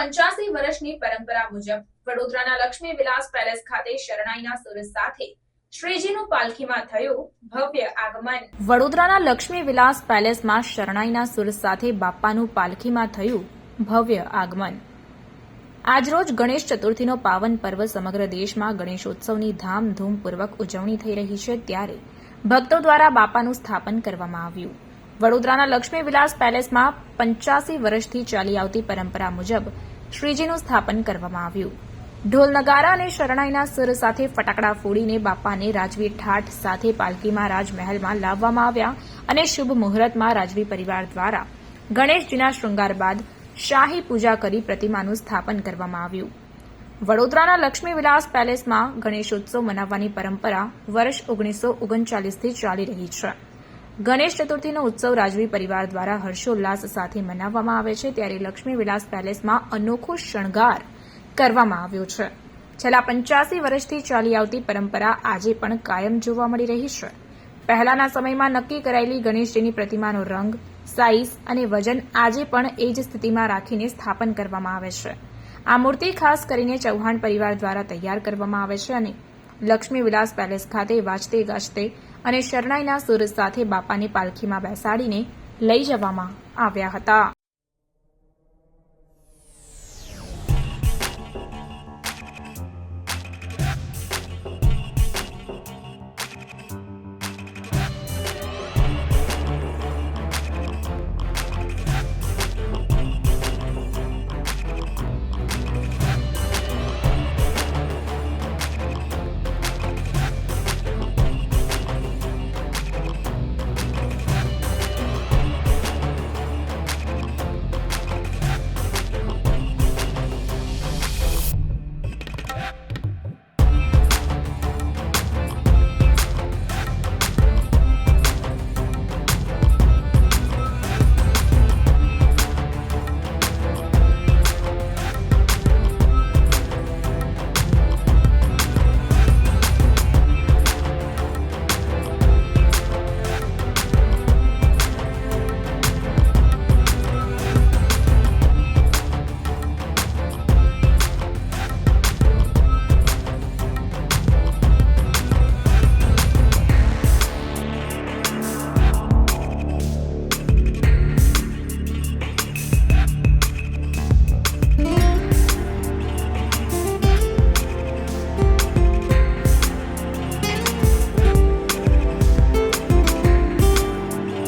85 વર્ષની પરંપરા મુજબ વડોદરાના લક્ષ્મી વિલાસ પેલેસ ખાતે શરણાઈના સુર સાથે શ્રીજીનું પાલખીમાં થયું ભવ્ય આગમન। વડોદરાના લક્ષ્મી વિલાસ પેલેસમાં શરણાઈના સુર સાથે બાપાનું પાલખીમાં થયું ભવ્ય આગમન। આજરોજ ગણેશ ચતુર્થીનો પાવન પર્વ સમગ્ર દેશમાં ગણેશોત્સવની ધામધૂમપૂર્વક ઉજવણી થઈ રહી છે, ત્યારે ભક્તો દ્વારા બાપાનું સ્થાપન કરવામાં આવ્યું। વડોદરાના લક્ષ્મી વિલાસ પેલેસમાં 85 વર્ષથી ચાલી આવતી પરંપરા મુજબ શ્રીજીનું સ્થાપન કરવામાં આવ્યું। ઢોલ નગારા અને શરણાઈના સુર સાથે ફટાકડા ફોડીને બાપાને રાજવી ઠાઠ સાથે પાલખીમાં રાજમહેલમાં લાવવામાં આવ્યા અને શુભ મુહૂર્તમાં રાજવી પરિવાર દ્વારા ગણેશજીના શૃંગાર બાદ શાહી પૂજા કરી પ્રતિમાનું સ્થાપન કરવામાં આવ્યું। વડોદરાના લક્ષ્મી વિલાસ પેલેસમાં ગણેશોત્સવ મનાવવાની પરંપરા વર્ષ 1939થી ચાલી રહી છે। ગણેશ ચતુર્થીનો ઉત્સવ રાજવી પરિવાર દ્વારા હર્ષોલ્લાસ સાથે મનાવવામાં આવે છે, ત્યારે લક્ષ્મી વિલાસ પેલેસમાં અનોખો શણગાર કરવામાં આવ્યો છે। છેલ્લા 85 વર્ષથી ચાલી આવતી પરંપરા આજે પણ કાયમ જોવા મળી રહી છે। પહેલાના સમયમાં નક્કી કરાયેલી ગણેશજીની પ્રતિમાનો રંગ, સાઇઝ અને વજન આજે પણ એ જ સ્થિતિમાં રાખીને સ્થાપન કરવામાં આવે છે। આ મૂર્તિ ખાસ કરીને ચૌહાણ પરિવાર દ્વારા તૈયાર કરવામાં આવે છે અને લક્ષ્મી વિલાસ પેલેસ ખાતે વાજતે ગાજતે અને શરણાઈના સુર સાથે બાપાને પાલખીમાં બેસાડીને લઈ જવામાં આવ્યા હતા।